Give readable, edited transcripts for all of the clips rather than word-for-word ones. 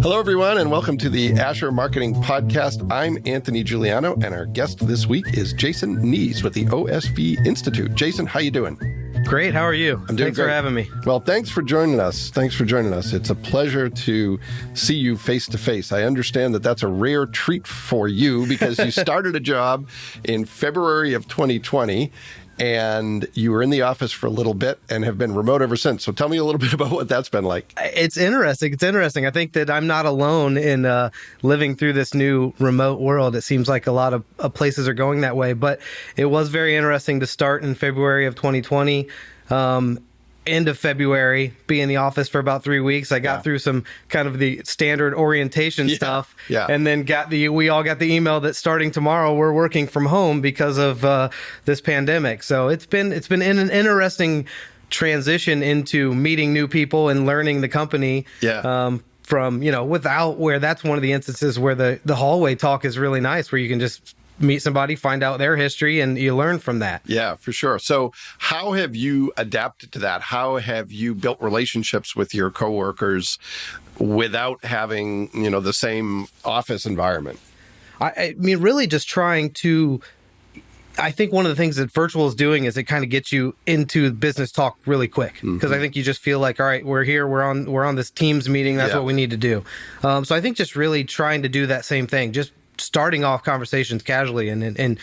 Hello, everyone, and welcome to the Azure Marketing Podcast. I'm Anthony Giuliano, and our guest this week is Jason Nees with the OSV Institute. Jason, how you doing? Great. How are you? I'm doing Thanks great. for having me. Well, thanks for joining us. It's a pleasure to see you face to face. I understand that that's a rare treat for you because you started a job in February of 2020. And you were in the office for a little bit and have been remote ever since. So tell me a little bit about what that's been like. It's interesting. I think that I'm not alone in living through this new remote world. It seems like a lot of places are going that way. But it was very interesting to start in February of 2020. End of February, be in the office for about 3 weeks. I got through some kind of the standard orientation stuff, and then we all got the email that starting tomorrow we're working from home because of this pandemic. So it's been an interesting transition into meeting new people and learning the company. From without where that's one of the instances where the hallway talk is really nice, where you can just meet somebody, find out their history, and you learn from that. Yeah, for sure. So how have you adapted to that? How have you built relationships with your coworkers without having, the same office environment? I mean, really just trying to, I think one of the things that virtual is doing is it kind of gets you into business talk really quick. Because I think you just feel like, all right, we're here, we're on this Teams meeting, that's what we need to do. So I think just really trying to do that same thing, just starting off conversations casually and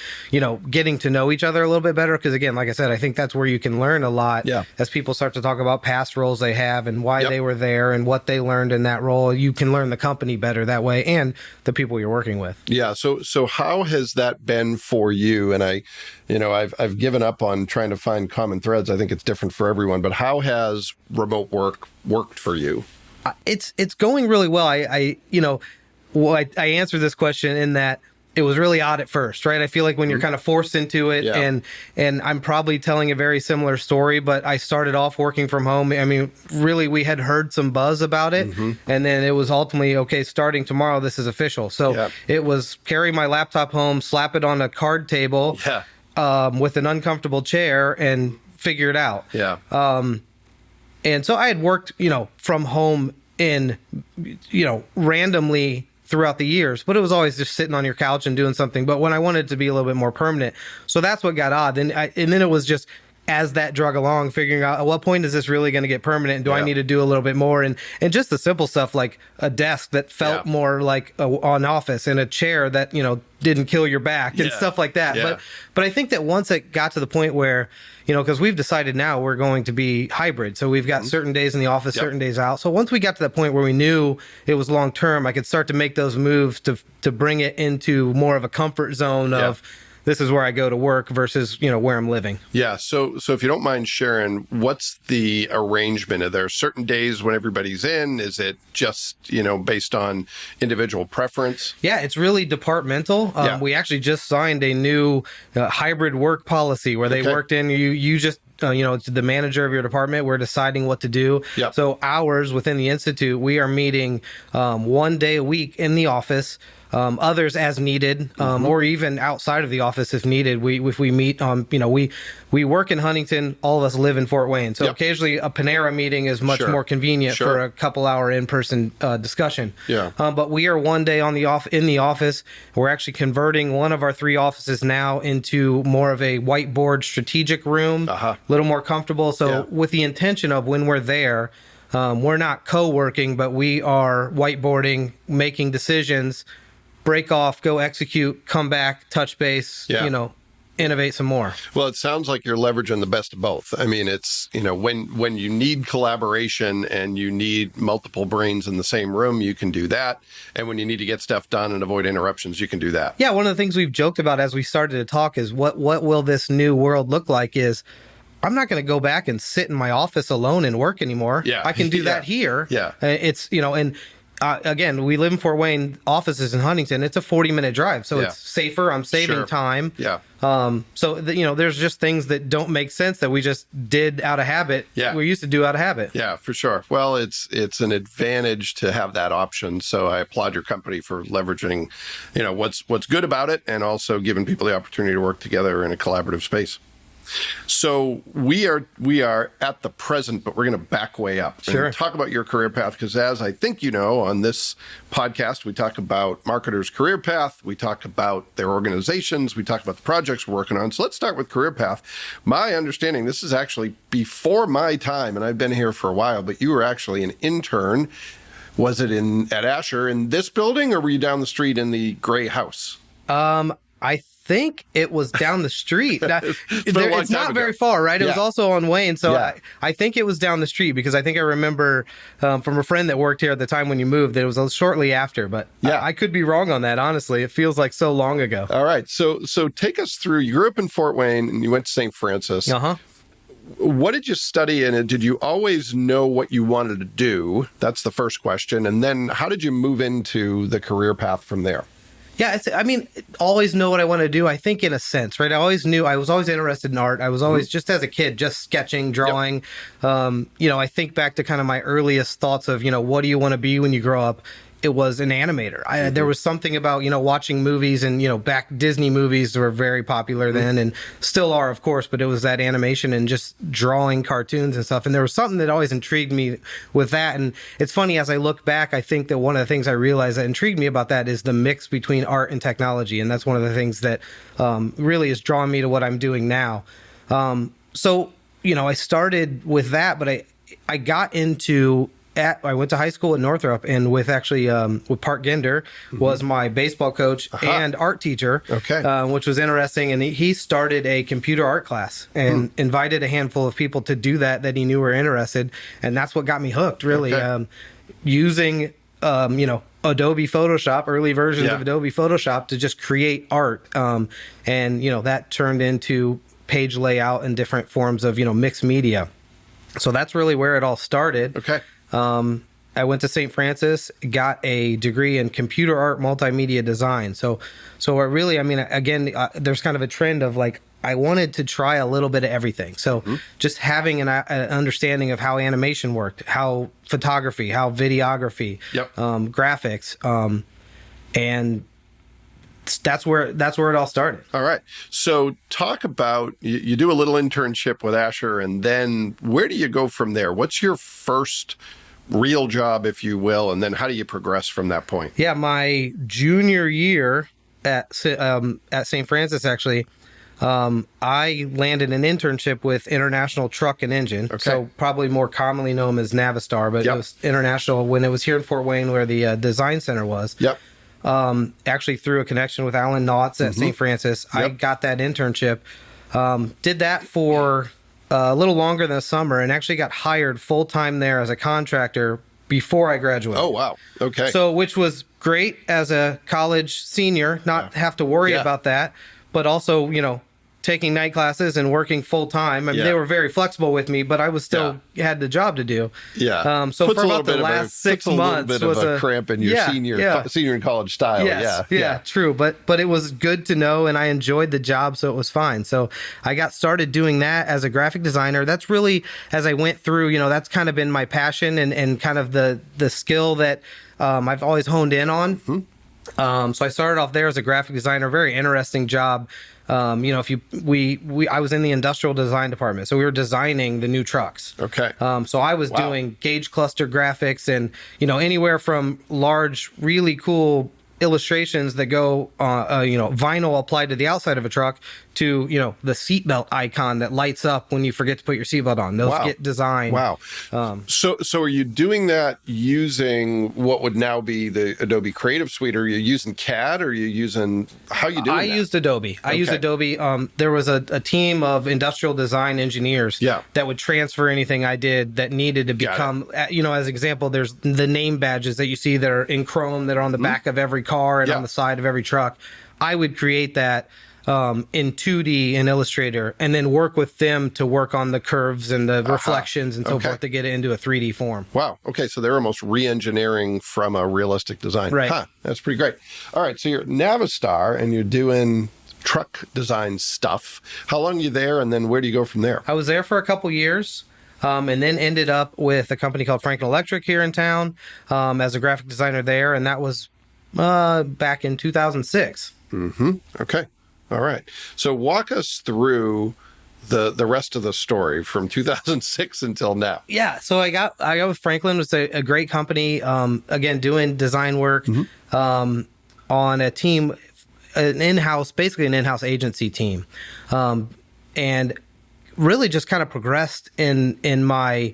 getting to know each other a little bit better. Because again, like I said, I think that's where you can learn a lot as people start to talk about past roles they have and why they were there and what they learned in that role. You can learn the company better that way and the people you're working with. Yeah. So how has that been for you? And I've given up on trying to find common threads. I think it's different for everyone, but how has remote work worked for you? It's going really well. I answered this question in that it was really odd at first, right? I feel like when you're kind of forced into it, and I'm probably telling a very similar story, but I started off working from home. I mean, really, we had heard some buzz about it, and then it was ultimately, okay, starting tomorrow, this is official. So it was carry my laptop home, slap it on a card table with an uncomfortable chair, and figure it out. And so I had worked, from home in, randomly throughout the years, but it was always just sitting on your couch and doing something. But when I wanted it to be a little bit more permanent, so that's what got odd. And then it was just as that drug along, figuring out at what point is this really going to get permanent? And do I need to do a little bit more? And just the simple stuff like a desk that felt more like an office and a chair that, didn't kill your back and stuff like that. But I think that once it got to the point where, because we've decided now we're going to be hybrid. So we've got certain days in the office, certain days out. So once we got to that point where we knew it was long term, I could start to make those moves to bring it into more of a comfort zone of this is where I go to work versus, where I'm living. Yeah. So if you don't mind sharing, what's the arrangement? Are there certain days when everybody's in? Is it just, based on individual preference? Yeah, it's really departmental. We actually just signed a new hybrid work policy where they worked in, you just, it's the manager of your department. We're deciding what to do. So hours within the Institute, we are meeting 1 day a week in the office. Others as needed, or even outside of the office if needed. If we meet, we work in Huntington. All of us live in Fort Wayne, so occasionally a Panera meeting is much more convenient for a couple-hour in-person discussion. But we are 1 day in the office. We're actually converting one of our 3 offices now into more of a whiteboard strategic room, a little more comfortable. So with the intention of when we're there, we're not co-working, but we are whiteboarding, making decisions. Break off, go execute, come back, touch base, innovate some more. Well, it sounds like you're leveraging the best of both. I mean, it's, when you need collaboration and you need multiple brains in the same room, you can do that. And when you need to get stuff done and avoid interruptions, you can do that. Yeah, one of the things we've joked about as we started to talk is what will this new world look like is I'm not going to go back and sit in my office alone and work anymore. I can do that here. It's, and again, we live in Fort Wayne, offices in Huntington. It's a 40-minute drive, so it's safer. I'm saving time. So, there's just things that don't make sense that we just did out of habit. We used to do out of habit. Yeah, for sure. Well, it's an advantage to have that option. So I applaud your company for leveraging, what's good about it and also giving people the opportunity to work together in a collaborative space. So we are at the present, but we're going to back way up and talk about your career path, because as I think you know, on this podcast, we talk about marketers' career path, we talk about their organizations, we talk about the projects we're working on. So let's start with career path. My understanding, this is actually before my time, and I've been here for a while, but you were actually an intern. Was it at Asher in this building, or were you down the street in the gray house? I think it was down the street. It's not very far, right? It was also on Wayne. So I think it was down the street, because I think I remember from a friend that worked here at the time when you moved that it was shortly after. But I could be wrong on that, honestly. It feels like so long ago. All right. So take us through. You grew up in Fort Wayne and you went to St. Francis. Uh-huh. What did you study in it? Did you always know what you wanted to do? That's the first question. And then how did you move into the career path from there? Yeah, always know what I want to do, I think, in a sense, right? I always knew I was always interested in art. I was always, just as a kid, just sketching, drawing. Yep. I think back to kind of my earliest thoughts of, what do you want to be when you grow up? It was an animator. There was something about, watching movies, and, back Disney movies were very popular then and still are, of course, but it was that animation and just drawing cartoons and stuff. And there was something that always intrigued me with that. And it's funny, as I look back, I think that one of the things I realized that intrigued me about that is the mix between art and technology. And that's one of the things that really is drawing me to what I'm doing now. So, I started with that, but I got into... I went to high school at Northrop, and with Park Ginder was my baseball coach and art teacher, which was interesting. And he started a computer art class and invited a handful of people to do that he knew were interested. And that's what got me hooked, really, using, Adobe Photoshop, early versions of Adobe Photoshop to just create art. And, that turned into page layout and different forms of, mixed media. So that's really where it all started. Okay. I went to St. Francis, got a degree in computer art, multimedia design. So it really, again, there's kind of a trend of I wanted to try a little bit of everything. So just having an understanding of how animation worked, how photography, how videography, graphics, and that's where it all started. All right. So talk about, you do a little internship with Asher, and then where do you go from there? What's your first real job, if you will, and then how do you progress from that point? Yeah, my junior year at St. Francis, actually, I landed an internship with International Truck and Engine, so probably more commonly known as Navistar, but it was international when it was here in Fort Wayne where the design center was. Yep. Actually, through a connection with Alan Knotts at St. Francis, I got that internship, did that for a little longer than a summer, and actually got hired full-time there as a contractor before I graduated. Oh, wow. Okay. So, which was great as a college senior, not have to worry about that, but also, taking night classes and working full time. They were very flexible with me, but I was still had the job to do. Yeah. So puts for about the last 6 months, puts a little bit of a cramp in your senior in college style. Yeah, true. But it was good to know, and I enjoyed the job, so it was fine. So I got started doing that as a graphic designer. That's really, as I went through, that's kind of been my passion and kind of the skill that I've always honed in on. So I started off there as a graphic designer. Very interesting job. I was in the industrial design department, so we were designing the new trucks. Okay. So I was doing gauge cluster graphics and, anywhere from large, really cool illustrations that go, vinyl applied to the outside of a truck to, the seatbelt icon that lights up when you forget to put your seatbelt on. Those get designed. Wow. So are you doing that using what would now be the Adobe Creative Suite? Are you using CAD, or are you using, how are you doing that? I used Adobe. There was a team of industrial design engineers that would transfer anything I did that needed to become, as example, there's the name badges that you see that are in chrome that are on the back of every car and on the side of every truck. I would create that in 2D in Illustrator, and then work with them to work on the curves and the reflections and so forth to get it into a 3D form. Wow. Okay. So they're almost re-engineering from a realistic design. Right. That's pretty great. All right. So you're at Navistar and you're doing truck design stuff. How long are you there, and then where do you go from there? I was there for a couple years. And then ended up with a company called Franklin Electric here in town as a graphic designer there, and that was back in 2006. Okay. All right. So walk us through the rest of the story from 2006 until now. Yeah. So I got with Franklin. It's a great company. Again, doing design work on a team, basically an in-house agency team, and really just kind of progressed in my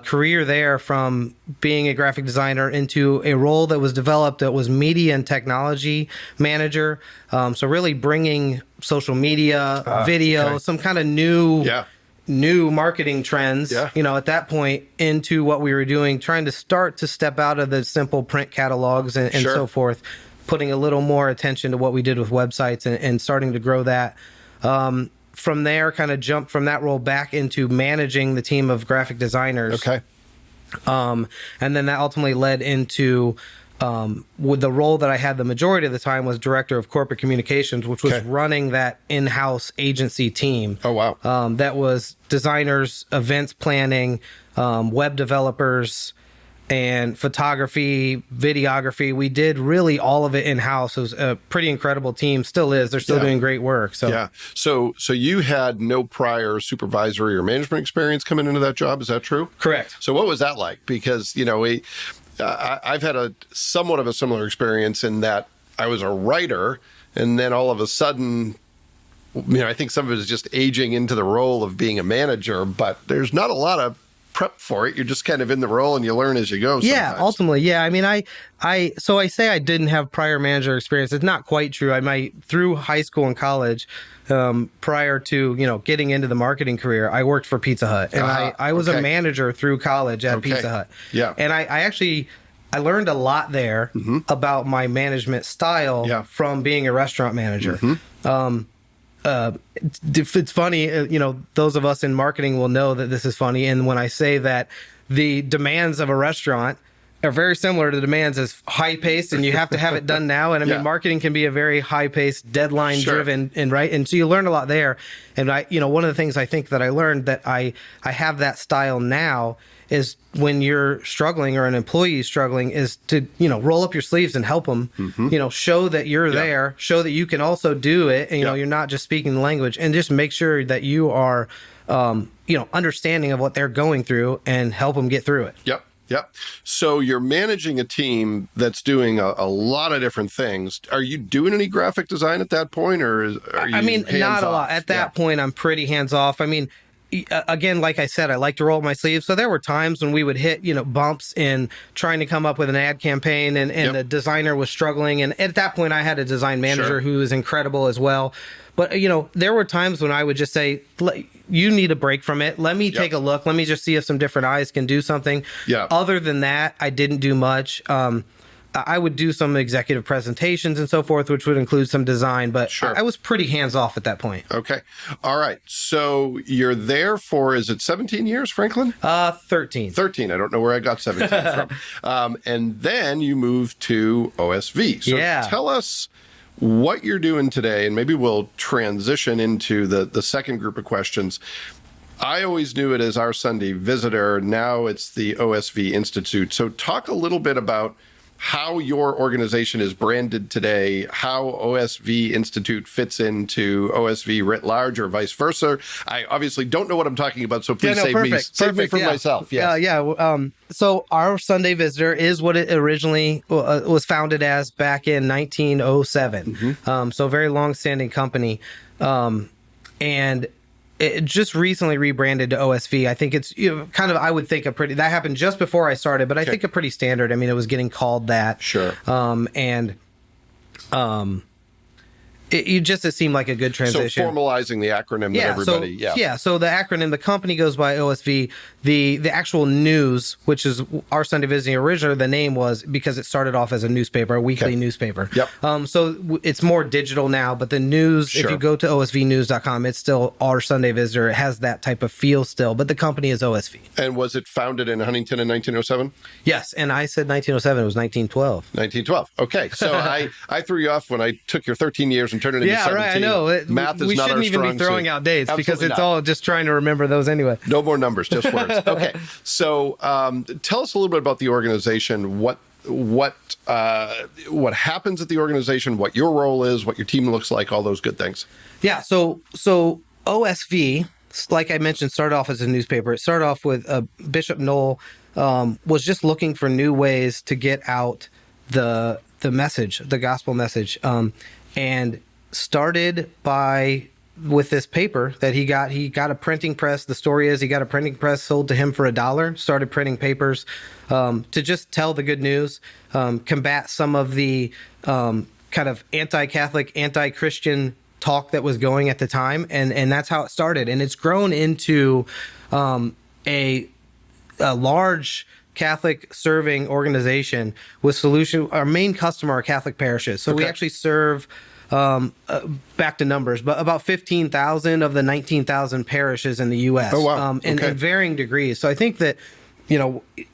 career there from being a graphic designer into a role that was developed that was media and technology manager. So really bringing social media, video, some kind of new marketing trends, at that point into what we were doing, trying to step out of the simple print catalogs and so forth, putting a little more attention to what we did with websites and starting to grow that. From there, kind of jumped from that role back into managing the team of graphic designers. Okay. And then that ultimately led into with the role that I had the majority of the time was director of corporate communications, which was running that in-house agency team. Oh, wow. That was designers, events planning, web developers, and photography, videography. We did really all of it in-house. It was a pretty incredible team. Still is. They're still doing great work. So So you had no prior supervisory or management experience coming into that job. Is that true? Correct. So what was that like? Because, I've had somewhat of a similar experience in that I was a writer, and then all of a sudden, I think some of it is just aging into the role of being a manager, but there's not a lot of prep for it. You're just kind of in the role and you learn as you go. Yeah, ultimately. Yeah. I mean, I say I didn't have prior manager experience. It's not quite true. Through high school and college, prior to, getting into the marketing career, I worked for Pizza Hut, and I was a manager through college at Pizza Hut. Yeah. And I learned a lot there about my management style from being a restaurant manager. It's funny, those of us in marketing will know that this is funny. And when I say that the demands of a restaurant are very similar to the demands as high paced and you have to have it done now. And marketing can be a very high paced, deadline driven, and so you learn a lot there. And one of the things I think that I learned that I have that style now is when you're struggling or an employee is struggling is to, roll up your sleeves and help them, show that you're there, show that you can also do it. And, you're not just speaking the language, and just make sure that you are, understanding of what they're going through and help them get through it. Yep. So you're managing a team that's doing a lot of different things. Are you doing any graphic design at that point, or are you not a lot. At that point, I'm pretty hands off. Again, like I said, I like to roll up my sleeves. So there were times when we would hit, bumps in trying to come up with an ad campaign, and the designer was struggling. And at that point, I had a design manager who was incredible as well. But, there were times when I would just say, you need a break from it. Let me take a look. Let me just see if some different eyes can do something. Other than that, I didn't do much. I would do some executive presentations and so forth, which would include some design, but I was pretty hands-off at that point. Okay. All right. So you're there for, is it 17 years, Franklin? 13. 13. I don't know where I got 17 from. And then you moved to OSV. So tell us what you're doing today, and maybe we'll transition into the second group of questions. I always knew it as our Sunday Visitor. Now it's the OSV Institute. So talk a little bit about how your organization is branded today, how OSV Institute fits into OSV writ large, or vice versa. I obviously don't know what I'm talking about, so please save me from myself. So our Sunday Visitor is what it originally was founded as back in 1907. So a very long-standing company. And it just recently rebranded to OSV. I think it's I would think that happened just before I started, but I think a pretty standard. It was getting called that. It seemed like a good transition. So formalizing the acronym that everybody, So the acronym, the company goes by OSV. The actual news, which is our Sunday Visiting originally, the name was because it started off as a newspaper, a weekly newspaper. So it's more digital now, but the news, if you go to osvnews.com, it's still our Sunday Visitor. It has that type of feel still, but the company is OSV. And was it founded in Huntington in 1907? Yes, and I said 1907. It was 1912. 1912. Okay, so I threw you off when I took your 13 years and turned it into 17. I know. Math is not our strong suit. We shouldn't even be throwing out dates. Absolutely because it's all just trying to remember those anyway. No more numbers, just words. Okay, so tell us a little bit about the organization. What happens at the organization? What your role is? What your team looks like? All those good things. Yeah. So OSV, like I mentioned, started off as a newspaper. It started off with Bishop Noel was just looking for new ways to get out the message, the gospel message, and started with this paper that he got. He got a printing press. The story is he got a printing press sold to him for $1. Started printing papers to just tell the good news, combat some of the kind of anti-Catholic, anti-Christian talk that was going at the time, and that's how it started. And it's grown into a large Catholic serving organization with solution. Our main customer are Catholic parishes, so we actually serve. Back to numbers, but about 15,000 of the 19,000 parishes in the U.S. Oh, wow. In varying degrees. So I think that,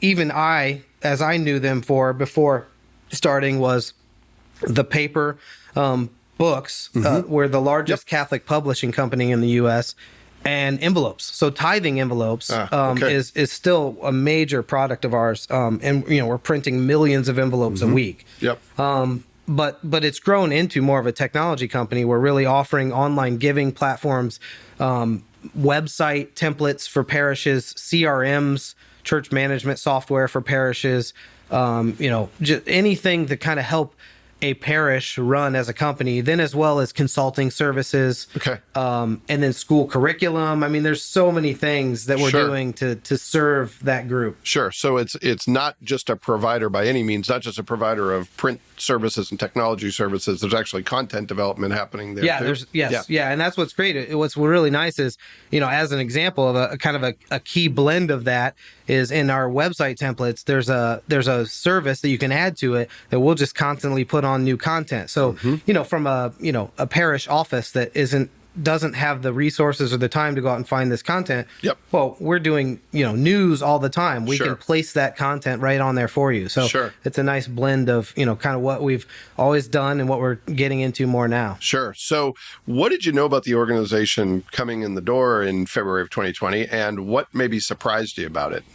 even as I knew them before starting, was the paper, books, we're the largest Catholic publishing company in the U.S., and envelopes. So tithing envelopes is still a major product of ours, and we're printing millions of envelopes a week. Yep. But it's grown into more of a technology company. We're really offering online giving platforms, website templates for parishes, CRMs, church management software for parishes, just anything to kind of help a parish run as a company, then as well as consulting services, and then school curriculum. I mean, there's so many things that we're doing to serve that group. Sure. So it's not just a provider by any means, not just a provider of print services and technology services. There's actually content development happening there. Yeah, and that's what's great. What's really nice is, as an example of a kind of a key blend of that is in our website templates. There's a service that you can add to it that we'll just constantly put on new content. So, from a parish office that doesn't have the resources or the time to go out and find this content. Yep. Well, we're doing, news all the time. We can place that content right on there for you. So it's a nice blend of, kind of what we've always done and what we're getting into more now. Sure. So what did you know about the organization coming in the door in February of 2020, and what maybe surprised you about it?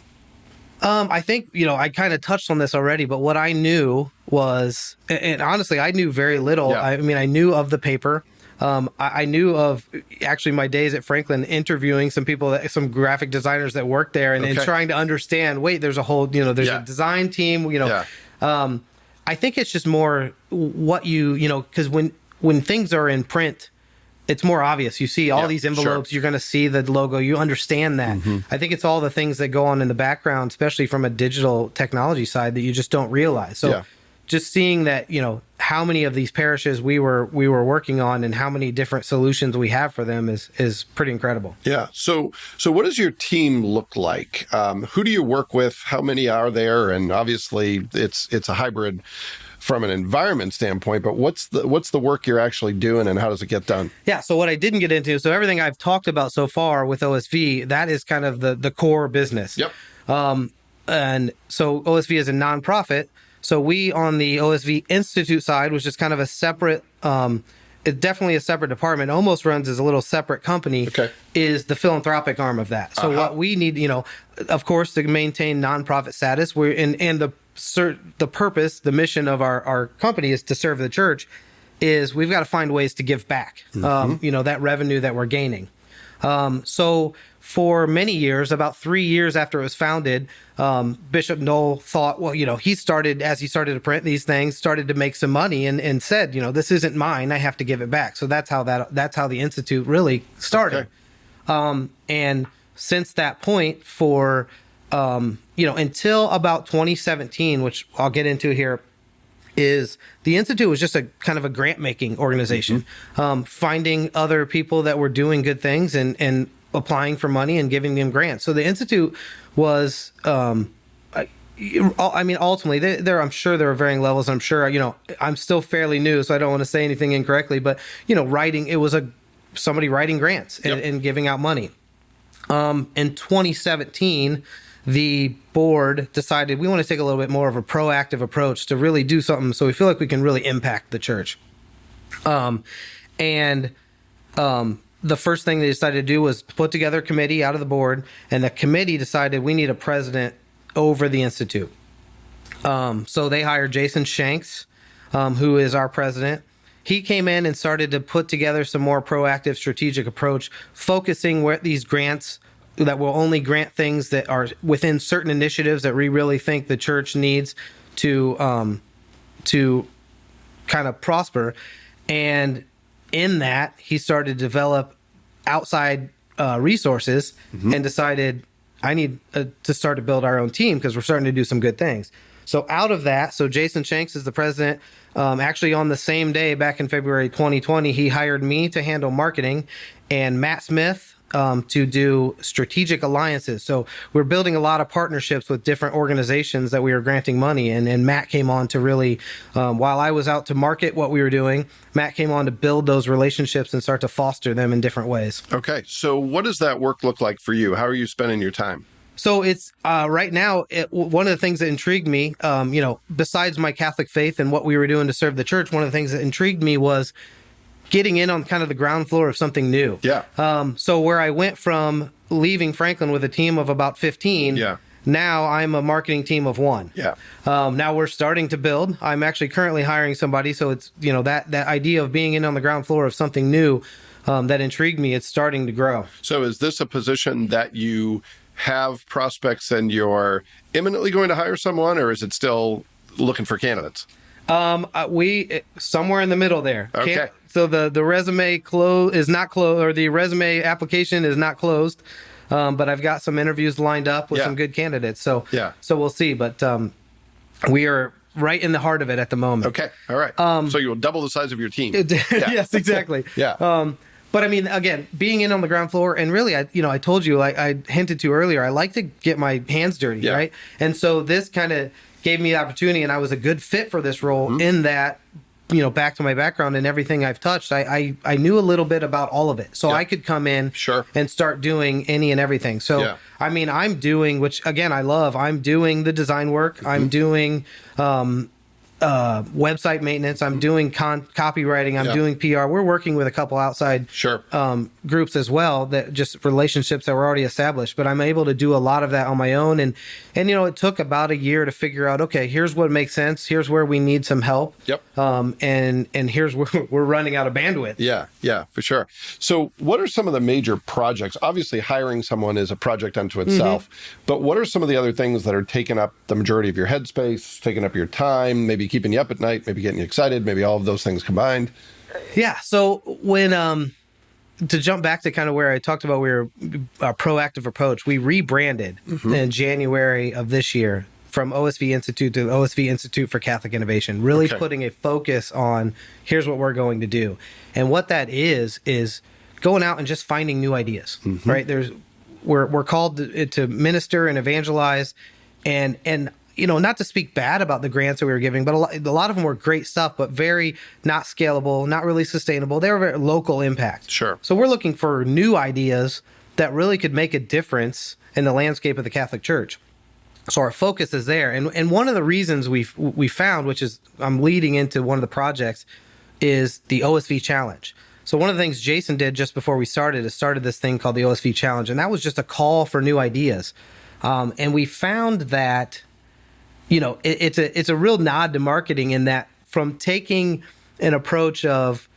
I think, I kind of touched on this already, but what I knew was, and honestly, I knew very little. Yeah. I mean, I knew of the paper. I knew of actually my days at Franklin interviewing some people, some graphic designers that worked there and trying to understand, wait, there's a whole, there's a design team, I think it's just more what because when things are in print, it's more obvious. You see all these envelopes, you're going to see the logo, you understand that. I think it's all the things that go on in the background, especially from a digital technology side, that you just don't realize. So just seeing that, how many of these parishes we were working on and how many different solutions we have for them is pretty incredible. Yeah. So what does your team look like? Who do you work with? How many are there? And obviously it's a hybrid from an environment standpoint, but what's the work you're actually doing and how does it get done? Yeah. So what I didn't get into, so everything I've talked about so far with OSV, that is kind of the core business. Yep. And so OSV is a nonprofit. So we on the OSV Institute side, which is kind of a separate, it's definitely a separate department, almost runs as a little separate company, is the philanthropic arm of that. So what we need, of course, to maintain nonprofit status, and the purpose, the mission of our company is to serve the church, is we've got to find ways to give back, that revenue that we're gaining. So for many years, about 3 years after it was founded, Bishop Noel thought, well, he started to print these things, started to make some money and said, this isn't mine. I have to give it back. So that's how the Institute really started. And since that point for, until about 2017, which I'll get into here, is the Institute was just a kind of a grant-making organization, finding other people that were doing good things and applying for money and giving them grants. So the Institute was, ultimately, I'm sure there are varying levels. I'm sure, I'm still fairly new, so I don't want to say anything incorrectly, but, it was somebody writing grants and giving out money. In 2017, the board decided we want to take a little bit more of a proactive approach to really do something so we feel like we can really impact the church. The first thing they decided to do was put together a committee out of the board, and the committee decided we need a president over the Institute. So they hired Jason Shanks, who is our president. he came in and started to put together some more proactive strategic approach, focusing where these grants that will only grant things that are within certain initiatives that we really think the church needs to kind of prosper. And in that, he started to develop outside resources and decided, I need to start to build our own team because we're starting to do some good things. So out of that, so Jason Shanks is the president. Actually, on the same day back in February 2020, he hired me to handle marketing and Matt Smith to do strategic alliances. So we're building a lot of partnerships with different organizations that we are granting money. And Matt came on to really, while I was out to market what we were doing, Matt came on to build those relationships and start to foster them in different ways. Okay. So what does that work look like for you? How are you spending your time? So it's right now, one of the things that intrigued me, besides my Catholic faith and what we were doing to serve the church, one of the things that intrigued me was getting in on kind of the ground floor of something new. Yeah. So where I went from leaving Franklin with a team of about 15, now I'm a marketing team of 1. Yeah. Now we're starting to build. I'm actually currently hiring somebody. So it's, that idea of being in on the ground floor of something new that intrigued me, it's starting to grow. So is this a position that you have prospects and you're imminently going to hire someone, or is it still looking for candidates? We somewhere in the middle there. Okay. So the resume is not closed, or the resume application is not closed. But I've got some interviews lined up with some good candidates. So we'll see. But we are right in the heart of it at the moment. Okay. All right. So you'll double the size of your team. Yes, exactly. But I mean, again, being in on the ground floor, and really, I told you, like I hinted to earlier, I like to get my hands dirty, right? And so this kind of gave me the opportunity, and I was a good fit for this role in that, back to my background and everything I've touched, I knew a little bit about all of it. So I could come in and start doing any and everything. So, I mean, I'm doing, which again, I love, I'm doing the design work. I'm doing website maintenance. I'm doing copywriting. I'm doing PR. We're working with a couple outside groups as well, that just relationships that were already established. But I'm able to do a lot of that on my own. And it took about a year to figure out, okay, here's what makes sense. Here's where we need some help. And here's where we're running out of bandwidth. Yeah, for sure. So what are some of the major projects? Obviously, hiring someone is a project unto itself. But what are some of the other things that are taking up the majority of your headspace, taking up your time, maybe keeping you up at night, maybe getting you excited, maybe all of those things combined? Yeah. So when, to jump back to kind of where I talked about our proactive approach, we rebranded in January of this year from OSV Institute to OSV Institute for Catholic Innovation, really putting a focus on here's what we're going to do. And what that is going out and just finding new ideas, right? We're called to minister and evangelize, and not to speak bad about the grants that we were giving, but a lot of them were great stuff, but very not scalable, not really sustainable. They were very local impact. Sure. So we're looking for new ideas that really could make a difference in the landscape of the Catholic Church. So our focus is there. And one of the reasons we found, which is I'm leading into one of the projects, is the OSV Challenge. So one of the things Jason did just before we started this thing called the OSV Challenge. And that was just a call for new ideas. And we found that it's a real nod to marketing in that, from taking an approach of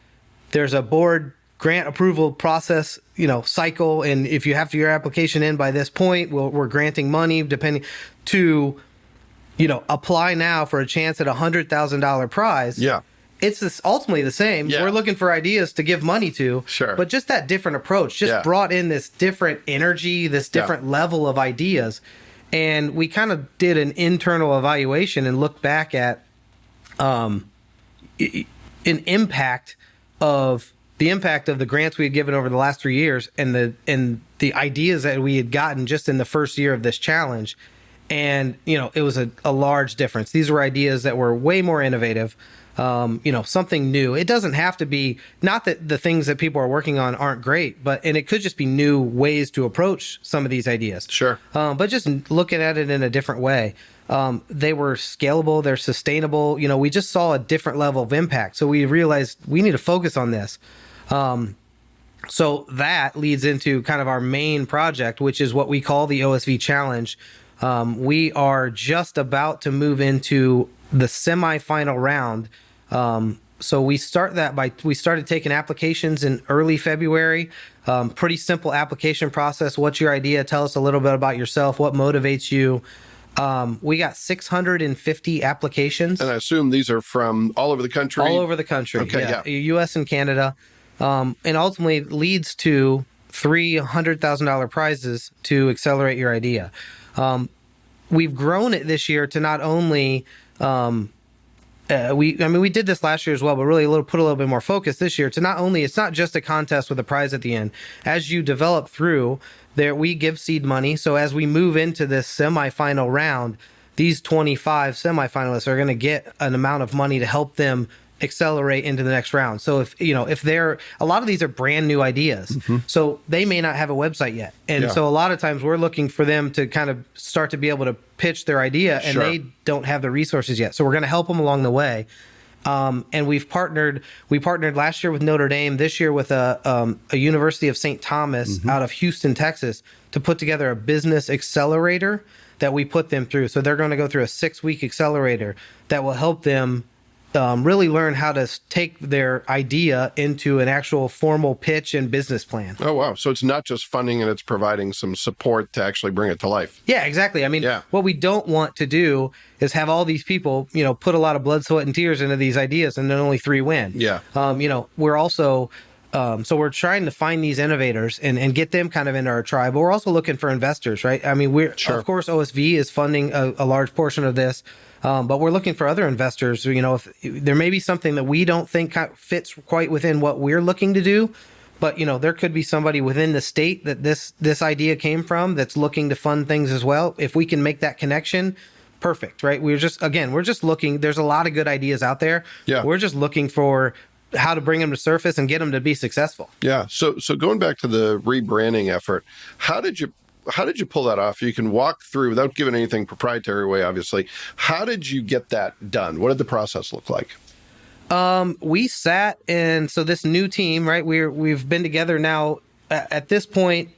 there's a board grant approval process, cycle, and if you have your application in by this point, we're granting money depending, to, apply now for a chance at $100,000 prize. Yeah. It's ultimately the same. Yeah. We're looking for ideas to give money to. Sure. But just that different approach just brought in this different energy, this different level of ideas. And we kind of did an internal evaluation and looked back at an impact of the grants we had given over the last 3 years and the ideas that we had gotten just in the first year of this challenge. And, it was a large difference. These were ideas that were way more innovative, something new. It doesn't have to be, not that the things that people are working on aren't great, and it could just be new ways to approach some of these ideas. Sure. But just looking at it in a different way. They were scalable, they're sustainable. We just saw a different level of impact. So we realized we need to focus on this. So that leads into kind of our main project, which is what we call the OSV Challenge. We are just about to move into the semifinal round So we started taking applications in early February. Pretty simple application process. What's your idea? Tell us a little bit about yourself. What motivates you? We got 650 applications. And I assume these are from all over the country? All over the country, okay, yeah. U.S. and Canada. And ultimately leads to $300,000 prizes to accelerate your idea. We've grown it this year to not only... we did this last year as well, but really put a little bit more focus this year to not only, it's not just a contest with a prize at the end. As you develop through there, we give seed money. So as we move into this semifinal round, these 25 semifinalists are going to get an amount of money to help them accelerate into the next round. So if they're, a lot of these are brand new ideas, so they may not have a website yet. And so a lot of times we're looking for them to kind of start to be able to pitch their idea, and they don't have the resources yet. So we're going to help them along the way. And we partnered last year with Notre Dame, this year with a University of St. Thomas out of Houston, Texas, to put together a business accelerator that we put them through. So they're going to go through a 6-week accelerator that will help them really learn how to take their idea into an actual formal pitch and business plan. Oh, wow. So it's not just funding, and it's providing some support to actually bring it to life. Yeah, exactly. I mean, what we don't want to do is have all these people, put a lot of blood, sweat, and tears into these ideas, and then only 3 win. Yeah. We're also... so we're trying to find these innovators and get them kind of into our tribe, but we're also looking for investors, right? I mean, of course, OSV is funding a large portion of this, but we're looking for other investors. If there may be something that we don't think fits quite within what we're looking to do, but there could be somebody within the state that this idea came from that's looking to fund things as well. If we can make that connection, perfect, right? We're just looking. There's a lot of good ideas out there. Yeah. We're just looking for how to bring them to surface and get them to be successful. Yeah. So going back to the rebranding effort, how did you pull that off? You can walk through, without giving anything proprietary away, obviously. How did you get that done? What did the process look like? We sat, and so this new team, right? We've been together now. At this point,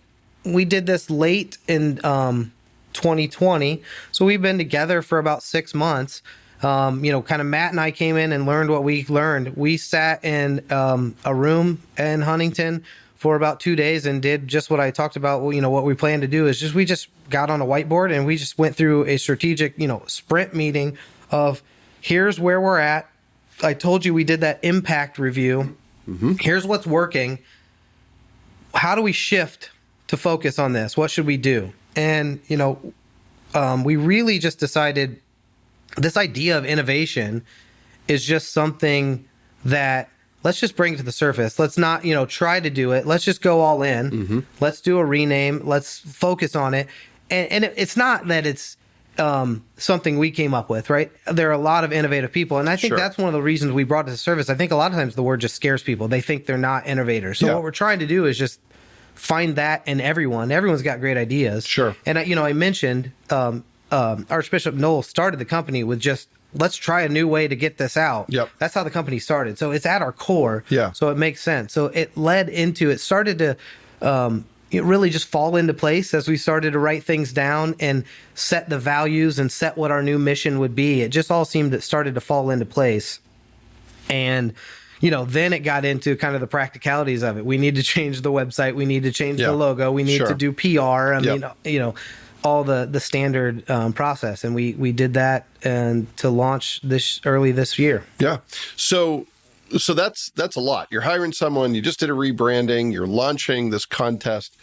we did this late in 2020, so we've been together for about 6 months. Kind of Matt and I came in and learned what we learned. We sat in a room in Huntington for about 2 days and did just what I talked about. What we plan to do is we just got on a whiteboard and we just went through a strategic, sprint meeting of here's where we're at. I told you we did that impact review. Here's what's working. How do we shift to focus on this? What should we do? And, we really just decided this idea of innovation is just something that let's just bring to the surface. Let's not, try to do it. Let's just go all in. Let's do a rename. Let's focus on it. And it's not that it's something we came up with, right? There are a lot of innovative people. And I think that's one of the reasons we brought it to the surface. I think a lot of times the word just scares people. They think they're not innovators. So what we're trying to do is just find that in everyone. Everyone's got great ideas. Sure. And, I mentioned... Archbishop Noel started the company with just, let's try a new way to get this out. Yep. That's how the company started. So it's at our core. Yeah. So it makes sense. So it started to it really just fall into place as we started to write things down and set the values and set what our new mission would be. It just all started to fall into place. And, then it got into kind of the practicalities of it. We need to change the website. We need to change the logo. We need to do PR. I mean, all the standard process, and we did that and to launch early this year. Yeah. So that's a lot. You're hiring someone, you just did a rebranding, you're launching this contest.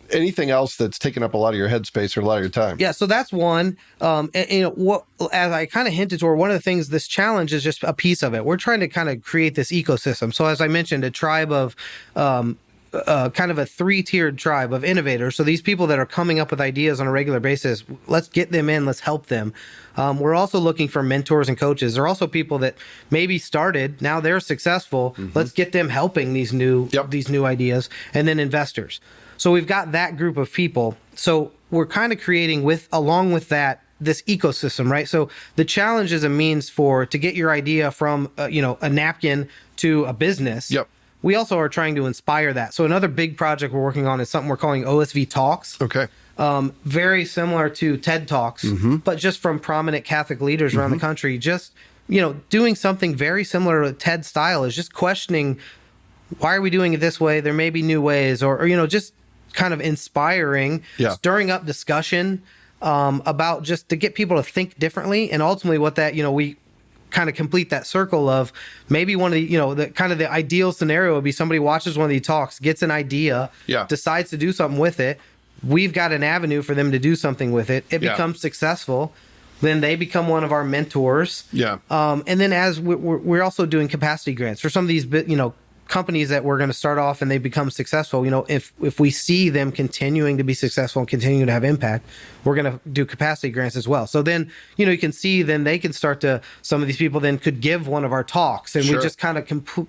Anything else that's taken up a lot of your headspace or a lot of your time? Yeah, so that's one. What, as I kind of hinted toward, one of the things, this challenge is just a piece of it. We're trying to kind of create this ecosystem. So as I mentioned, a tribe of kind of a 3-tiered tribe of innovators. So these people that are coming up with ideas on a regular basis, let's get them in, let's help them. We're also looking for mentors and coaches. There are also people that maybe started, now they're successful. Let's get them helping these new ideas, and then investors. So we've got that group of people. So we're kind of creating along with that, this ecosystem, right? So the challenge is a means to get your idea from, a napkin to a business. Yep. We also are trying to inspire that. So another big project we're working on is something we're calling OSV Talks. Okay. Very similar to TED Talks, but just from prominent Catholic leaders around the country, just doing something very similar to Ted's style is just questioning, why are we doing it this way? There may be new ways, or just kind of inspiring, stirring up discussion about just to get people to think differently. And ultimately what that, we kind of complete that circle of maybe one of the, the kind of the ideal scenario would be somebody watches one of these talks, gets an idea, decides to do something with it. We've got an avenue for them to do something with it. It becomes successful. Then they become one of our mentors. And then as we're also doing capacity grants for some of these, companies that we're going to start off and they become successful. If we see them continuing to be successful and continuing to have impact, we're going to do capacity grants as well. So then, you can see then they can start to, some of these people then could give one of our talks, and we just kind of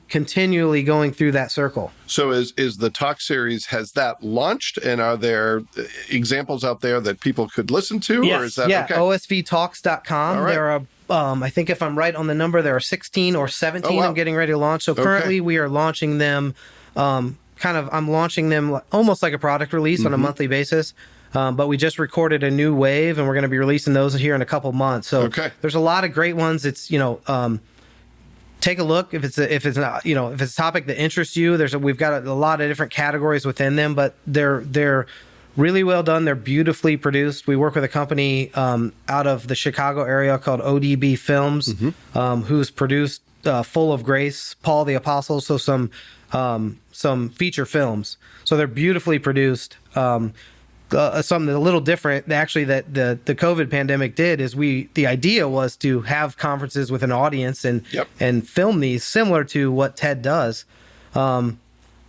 continually going through that circle. So is the talk series, has that launched, and are there examples out there that people could listen to? Yes. Or is that okay? osvtalks.com. Right. There are I think if I'm right on the number, there are 16 or 17 I'm getting ready to launch. So currently we are launching them, I'm launching them almost like a product release on a monthly basis. But we just recorded a new wave, and we're going to be releasing those here in a couple months. So there's a lot of great ones. It's, take a look if it's a topic that interests you. We've got a lot of different categories within them, but they're really well done. They're beautifully produced. We work with a company out of the Chicago area called ODB Films, who's produced Full of Grace, Paul the Apostle, so some feature films. So they're beautifully produced. Something a little different, actually, that the COVID pandemic did is the idea was to have conferences with an audience and film these similar to what TED does.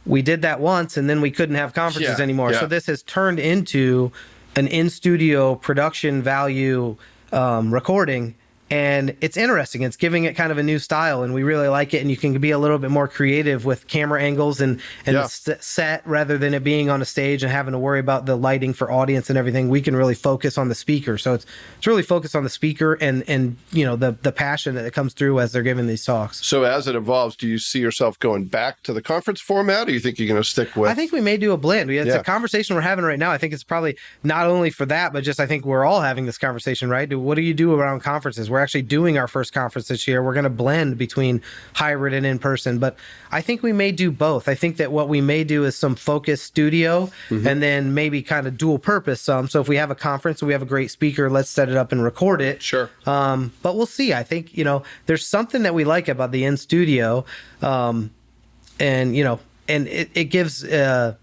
We did that once, and then we couldn't have conferences anymore. So this has turned into an in-studio production value recording, and it's interesting. It's giving it kind of a new style, and we really like it. And you can be a little bit more creative with camera angles and the set, rather than it being on a stage and having to worry about the lighting for audience and everything. We can really focus on the speaker. So it's really focused on the speaker and the passion that comes through as they're giving these talks. So as it evolves, do you see yourself going back to the conference format, or do you think you're going to stick with? I think we may do a blend. It's a conversation we're having right now. I think it's probably not only for that, but just I think we're all having this conversation, right? What do you do around conferences? We're actually doing our first conference this year. We're going to blend between hybrid and in person, but I think we may do both. I think that what we may do is some focused studio and then maybe kind of dual purpose some. So if we have a conference and we have a great speaker, let's set it up and record it. Sure. But we'll see. I think, there's something that we like about the in studio. And it gives the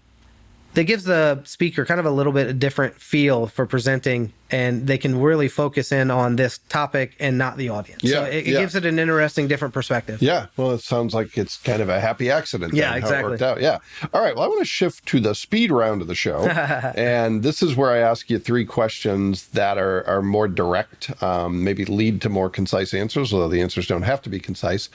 speaker kind of a little bit a different feel for presenting, and they can really focus in on this topic and not the audience. So it gives it an interesting, different perspective. Yeah. Well, it sounds like it's kind of a happy accident. Yeah, exactly. How it worked out. Yeah. All right. Well, I want to shift to the speed round of the show. And this is where I ask you 3 questions that are more direct, maybe lead to more concise answers, although the answers don't have to be concise.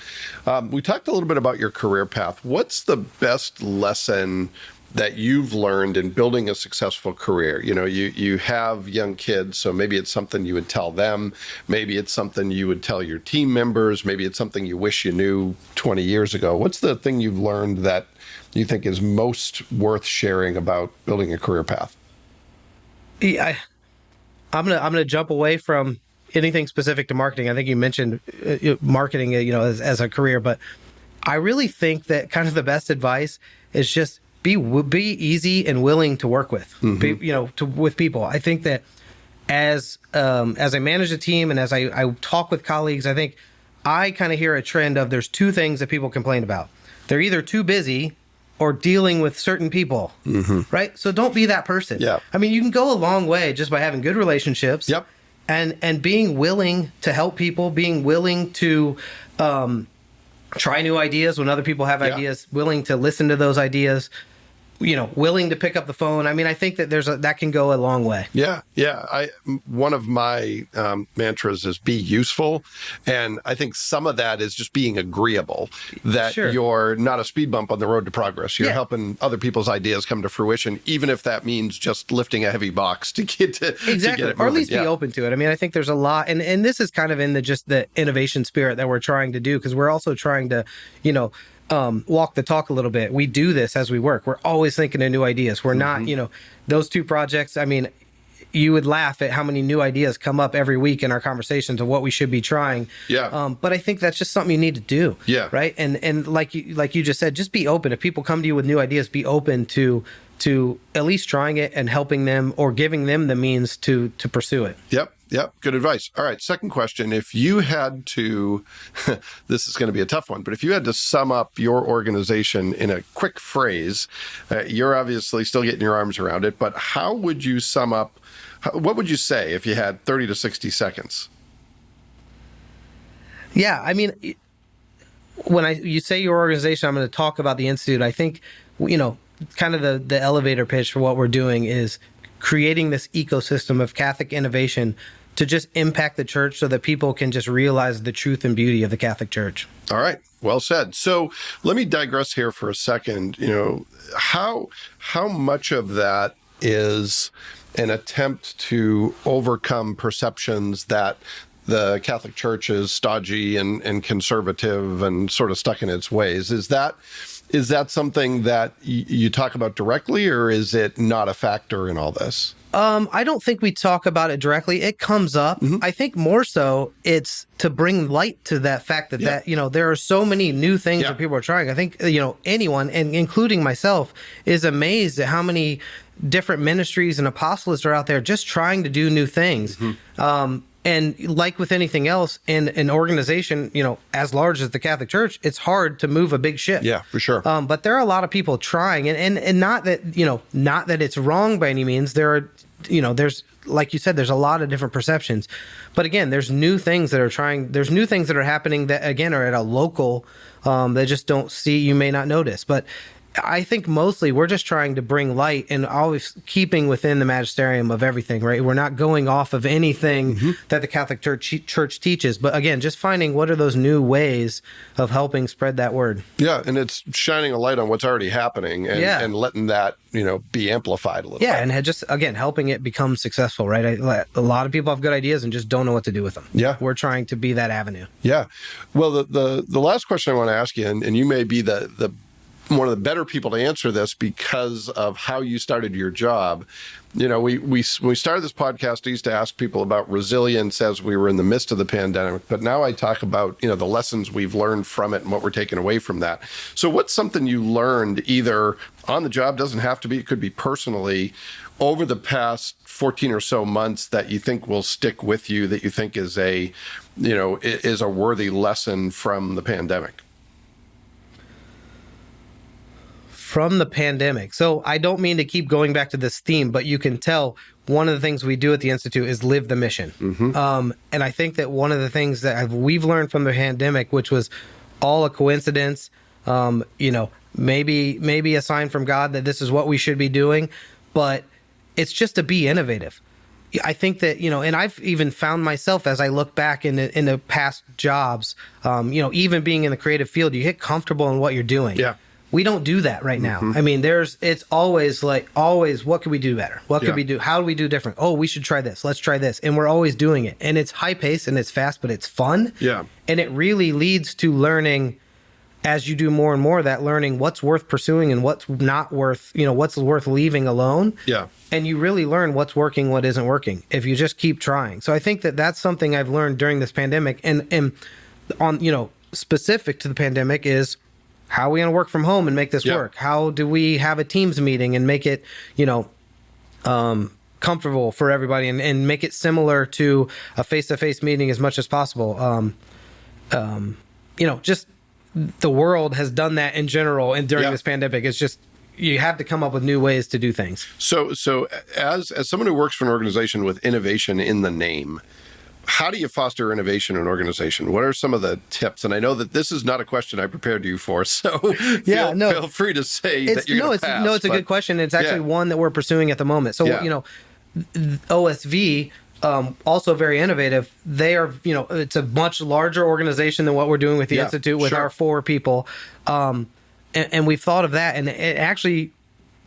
We talked a little bit about your career path. What's the best lesson that you've learned in building a successful career? You have young kids, so maybe it's something you would tell them. Maybe it's something you would tell your team members. Maybe it's something you wish you knew 20 years ago. What's the thing you've learned that you think is most worth sharing about building a career path? I'm gonna jump away from anything specific to marketing. I think you mentioned marketing, as a career, but I really think that kind of the best advice is just be easy and willing to work with, with people. I think that as I manage a team and as I talk with colleagues, I think I kind of hear a trend of there's 2 things that people complain about. They're either too busy or dealing with certain people, right? So don't be that person. Yeah. I mean, you can go a long way just by having good relationships. Yep. And being willing to help people, being willing to try new ideas when other people have ideas, willing to listen to those ideas, willing to pick up the phone. I mean, I think that that can go a long way. Yeah. One of my mantras is be useful. And I think some of that is just being agreeable, that you're not a speed bump on the road to progress. You're helping other people's ideas come to fruition, even if that means just lifting a heavy box to get it or at least be open to it. I mean, I think there's a lot, and this is kind of in the innovation spirit that we're trying to do, because we're also trying to, walk the talk a little bit. We do this as we work. We're always thinking of new ideas. We're not, those 2 projects. I mean, you would laugh at how many new ideas come up every week in our conversations of what we should be trying. Yeah. But I think that's just something you need to do. Yeah. Right. And like you just said, just be open. If people come to you with new ideas, be open to at least trying it and helping them or giving them the means to pursue it. Yep. Good advice. All right. Second question. If you had to, this is going to be a tough one, but if you had to sum up your organization in a quick phrase, you're obviously still getting your arms around it, but how would you sum up, what would you say if you had 30 to 60 seconds? Yeah. I mean, when you say your organization, I'm going to talk about the Institute. I think, kind of the elevator pitch for what we're doing is creating this ecosystem of Catholic innovation to just impact the church so that people can just realize the truth and beauty of the Catholic Church. All right. Well said. So let me digress here for a second. How much of that is an attempt to overcome perceptions that the Catholic Church is stodgy and conservative and sort of stuck in its ways? Is that something that you talk about directly, or is it not a factor in all this? I don't think we talk about it directly. It comes up. Mm-hmm. I think more so it's to bring light to that fact that there are so many new things that people are trying. I think, anyone, and including myself, is amazed at how many different ministries and apostolates are out there just trying to do new things. Mm-hmm. And like with anything else in an organization, as large as the Catholic Church, it's hard to move a big ship. Yeah, for sure. But there are a lot of people trying, and not that it's wrong by any means. There are, there's, like you said, there's a lot of different perceptions. But again, there's new things that are happening that, again, are at a local, that just don't see, you may not notice. But I think mostly we're just trying to bring light and always keeping within the magisterium of everything, right? We're not going off of anything that the Catholic Church teaches, but again, just finding what are those new ways of helping spread that word. Yeah, and it's shining a light on what's already happening and letting that, be amplified a little bit. And just, again, helping it become successful, right? A lot of people have good ideas and just don't know what to do with them. Yeah. We're trying to be that avenue. Yeah. Well, the last question I want to ask you, and you may be the one of the better people to answer this because of how you started your job. When we started this podcast, I used to ask people about resilience as we were in the midst of the pandemic, but now I talk about, the lessons we've learned from it and what we're taking away from that. So what's something you learned either on the job, doesn't have to be, it could be personally, over the past 14 or so months that you think will stick with you, that you think is a worthy lesson from the pandemic? From the pandemic. So I don't mean to keep going back to this theme, but you can tell one of the things we do at the Institute is live the mission. Mm-hmm. And I think that one of the things that we've learned from the pandemic, which was all a coincidence, maybe a sign from God that this is what we should be doing, but it's just to be innovative. I think that, and I've even found myself as I look back in the past jobs, even being in the creative field, you get comfortable in what you're doing. Yeah. We don't do that right now. Mm-hmm. I mean, it's always what could we do better? What could we do? How do we do different? Oh, we should try this. Let's try this. And we're always doing it. And it's high pace and it's fast, but it's fun. Yeah. And it really leads to learning, as you do more and more of that, learning what's worth pursuing and what's not worth, what's worth leaving alone. Yeah. And you really learn what's working, what isn't working, if you just keep trying. So I think that that's something I've learned during this pandemic. And on, specific to the pandemic is, how are we going to work from home and make this work? How do we have a Teams meeting and make it, comfortable for everybody and make it similar to a face-to-face meeting as much as possible? Just the world has done that in general and during this pandemic. It's just, you have to come up with new ways to do things. So as someone who works for an organization with innovation in the name, how do you foster innovation in an organization? What are some of the tips? And I know that this is not a question I prepared you for, so feel free to say that you're going to pass. No, it's a good question. It's actually one that we're pursuing at the moment. So, OSV, also very innovative. They are, it's a much larger organization than what we're doing with the Institute with our 4 people. And we've thought of that. And it actually,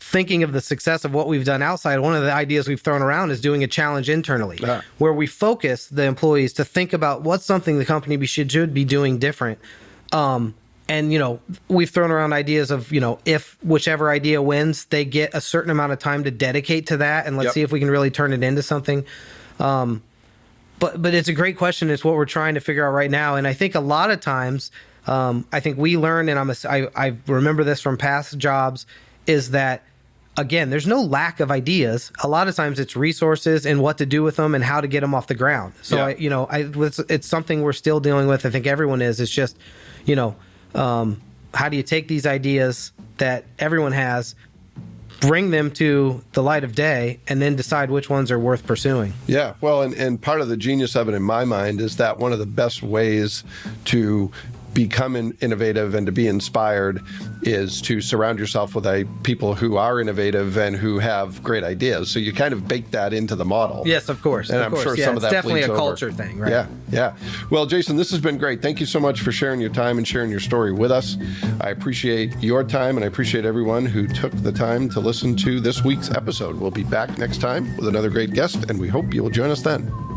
thinking of the success of what we've done outside, one of the ideas we've thrown around is doing a challenge internally, where we focus the employees to think about what's something the company should be doing different, and And, we've thrown around ideas of, if whichever idea wins, they get a certain amount of time to dedicate to that. And let's see if we can really turn it into something. But it's a great question. It's what we're trying to figure out right now. And I think a lot of times, I think we learn, and I remember this from past jobs, is that, again, there's no lack of ideas. A lot of times it's resources and what to do with them and how to get them off the ground. So, it's something we're still dealing with. I think everyone is. It's just, how do you take these ideas that everyone has, bring them to the light of day, and then decide which ones are worth pursuing? Yeah, well, and part of the genius of it in my mind is that one of the best ways to become innovative and to be inspired is to surround yourself with people who are innovative and who have great ideas. So you kind of bake that into the model. Yes, of course. And I'm sure some of that it's definitely a bleeds culture over. thing, right? Yeah. Well, Jason, this has been great. Thank you so much for sharing your time and sharing your story with us. I appreciate your time, and I appreciate everyone who took the time to listen to this week's episode. We'll be back next time with another great guest, and we hope you'll join us then.